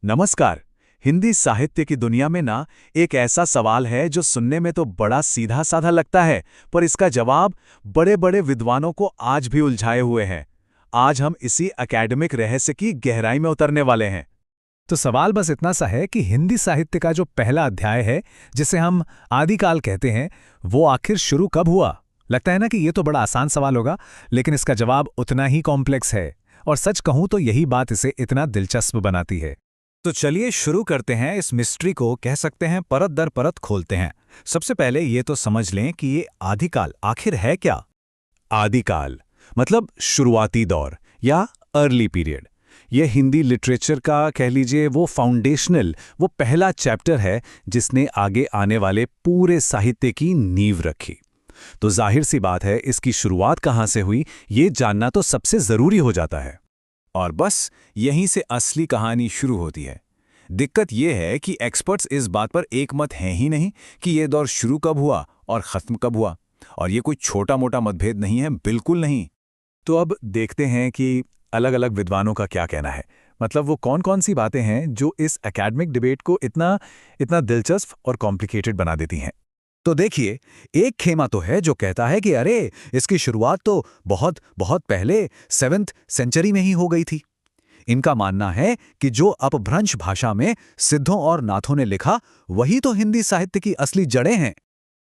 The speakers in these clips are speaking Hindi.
नमस्कार। हिंदी साहित्य की दुनिया में ना एक ऐसा सवाल है जो सुनने में तो बड़ा सीधा साधा लगता है, पर इसका जवाब बड़े बड़े विद्वानों को आज भी उलझाए हुए है। आज हम इसी एकेडमिक रहस्य की गहराई में उतरने वाले हैं। तो सवाल बस इतना सा है कि हिंदी साहित्य का जो पहला अध्याय है, जिसे हम आदिकाल कहते हैं, वो आखिर शुरू कब हुआ? लगता है ना कि ये तो बड़ा आसान सवाल होगा, लेकिन इसका जवाब उतना ही कॉम्प्लेक्स है। और सच कहूं तो यही बात इसे इतना दिलचस्प बनाती है। तो चलिए शुरू करते हैं। इस मिस्ट्री को कह सकते हैं परत दर परत खोलते हैं। सबसे पहले ये तो समझ लें कि ये आदिकाल आखिर है क्या। आदिकाल मतलब शुरुआती दौर या अर्ली पीरियड। यह हिंदी लिटरेचर का कह लीजिए वो फाउंडेशनल, वो पहला चैप्टर है जिसने आगे आने वाले पूरे साहित्य की नींव रखी। तो जाहिर सी बात है, इसकी शुरुआत कहाँ से हुई ये जानना तो सबसे ज़रूरी हो जाता है। और बस यहीं से असली कहानी शुरू होती है। दिक्कत यह है कि एक्सपर्ट्स इस बात पर एक मत हैं ही नहीं कि यह दौर शुरू कब हुआ और ख़त्म कब हुआ। और ये कोई छोटा मोटा मतभेद नहीं है, बिल्कुल नहीं। तो अब देखते हैं कि अलग अलग विद्वानों का क्या कहना है। मतलब वो कौन कौन सी बातें हैं जो इस एकेडमिक डिबेट को इतना इतना दिलचस्प और कॉम्प्लिकेटेड बना देती हैं। तो देखिए, एक खेमा तो है जो कहता है कि अरे इसकी शुरुआत तो बहुत बहुत पहले 7th सेंचुरी में ही हो गई थी। इनका मानना है कि जो अपभ्रंश भाषा में सिद्धों और नाथों ने लिखा, वही तो हिंदी साहित्य की असली जड़ें हैं।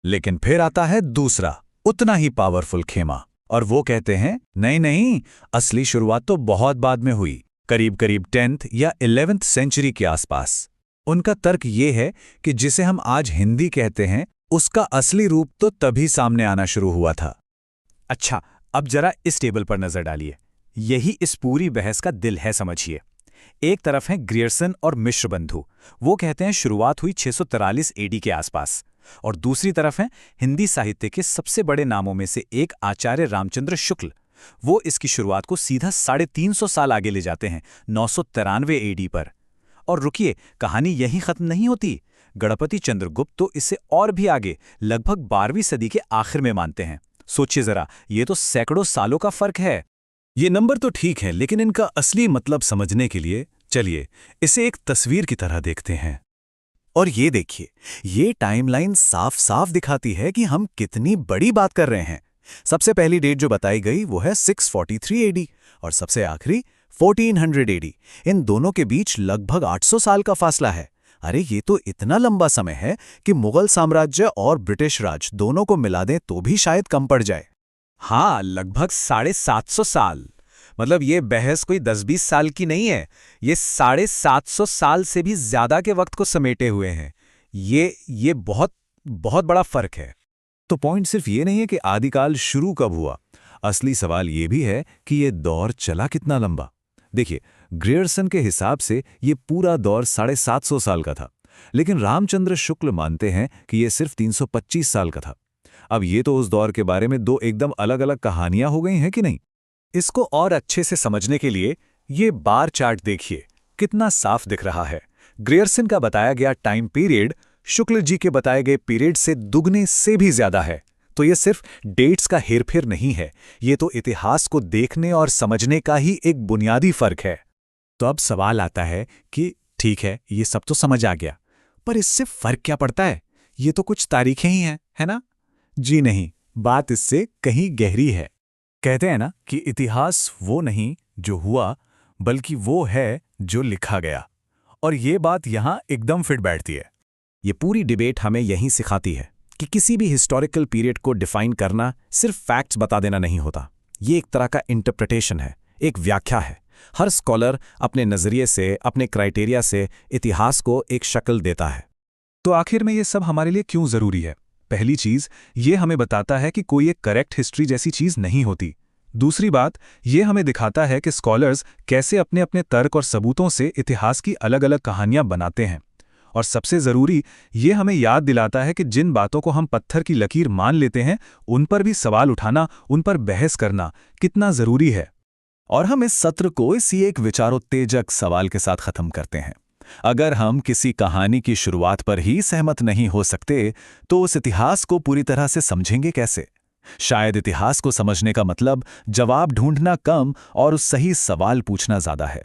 लेकिन फिर आता है दूसरा, उतना ही पावरफुल खेमा, और वो कहते हैं नहीं नहीं, असली शुरुआत तो बहुत बाद में हुई, करीब करीब 10th या 11th सेंचुरी के आसपास। उनका तर्क ये है कि जिसे हम आज हिंदी कहते हैं, उसका असली रूप तो तभी सामने आना शुरू हुआ था। अच्छा, अब जरा इस टेबल पर नजर डालिए। यही इस पूरी बहस का दिल है, समझिए। एक तरफ हैं ग्रियर्सन और मिश्र बंधु, वो कहते हैं शुरुआत हुई 643 एडी के आसपास। और दूसरी तरफ हैं हिंदी साहित्य के सबसे बड़े नामों में से एक आचार्य रामचंद्र शुक्ल। वो इसकी शुरुआत को सीधा 350 साल आगे ले जाते हैं, 993 एडी पर। और रुकिए, कहानी यहीं खत्म नहीं होती। गणपति चंद्रगुप्त तो इससे और भी आगे, लगभग 12वीं सदी के आखिर में मानते हैं। सोचिए जरा, ये तो सैकड़ों सालों का फर्क है। ये नंबर तो ठीक है, लेकिन इनका असली मतलब समझने के लिए चलिए इसे एक तस्वीर की तरह देखते हैं। और ये देखिए, ये टाइमलाइन साफ साफ दिखाती है कि हम कितनी बड़ी बात कर रहे हैं। सबसे पहली डेट जो बताई गई वो है 643 एडी और सबसे आखिरी 1400 एडी। इन दोनों के बीच लगभग 800 साल का फासला है। अरे ये तो इतना लंबा समय है कि मुगल साम्राज्य और ब्रिटिश राज दोनों को मिला दें तो भी शायद कम पड़ जाए। हाँ, लगभग 750 साल। मतलब ये बहस कोई 10-20 साल की नहीं है, ये 750 साल से भी ज्यादा के वक्त को समेटे हुए हैं। ये बहुत बहुत बड़ा फर्क है। तो पॉइंट सिर्फ ये नहीं है कि आदिकाल शुरू कब हुआ, असली सवाल ये भी है कि ये दौर चला कितना लंबा। देखिए, ग्रियर्सन के हिसाब से ये पूरा दौर 750 साल का था, लेकिन रामचंद्र शुक्ल मानते हैं कि ये सिर्फ 325 साल का था। अब ये तो उस दौर के बारे में दो एकदम अलग अलग कहानियां हो गई हैं कि नहीं। इसको और अच्छे से समझने के लिए ये बार चार्ट देखिए, कितना साफ दिख रहा है। ग्रियर्सन का बताया गया टाइम पीरियड शुक्ल जी के बताए गए पीरियड से दुगने से भी ज्यादा है। तो ये सिर्फ डेट्स का हेरफेर नहीं है, ये तो इतिहास को देखने और समझने का ही एक बुनियादी फर्क है। तो अब सवाल आता है कि ठीक है, ये सब तो समझ आ गया, पर इससे फर्क क्या पड़ता है? ये तो कुछ तारीखें ही हैं, है ना? जी नहीं, बात इससे कहीं गहरी है। कहते हैं ना कि इतिहास वो नहीं जो हुआ, बल्कि वो है जो लिखा गया। और ये बात यहां एकदम फिट बैठती है। ये पूरी डिबेट हमें यही सिखाती है कि किसी भी हिस्टोरिकल पीरियड को डिफाइन करना सिर्फ फैक्ट्स बता देना नहीं होता। ये एक तरह का इंटरप्रिटेशन है, एक व्याख्या है। हर स्कॉलर अपने नजरिए से, अपने क्राइटेरिया से इतिहास को एक शक्ल देता है। तो आखिर में ये सब हमारे लिए क्यों जरूरी है? पहली चीज, ये हमें बताता है कि कोई एक करेक्ट हिस्ट्री जैसी चीज नहीं होती। दूसरी बात, ये हमें दिखाता है कि स्कॉलर्स कैसे अपने अपने तर्क और सबूतों से इतिहास की अलग अलग कहानियां बनाते हैं। और सबसे जरूरी, ये हमें याद दिलाता है कि जिन बातों को हम पत्थर की लकीर मान लेते हैं, उन पर भी सवाल उठाना, उन पर बहस करना कितना जरूरी है। और हम इस सत्र को इसी एक विचारोत्तेजक सवाल के साथ खत्म करते हैं। अगर हम किसी कहानी की शुरुआत पर ही सहमत नहीं हो सकते, तो उस इतिहास को पूरी तरह से समझेंगे कैसे? शायद इतिहास को समझने का मतलब जवाब ढूंढना कम और उस सही सवाल पूछना ज्यादा है।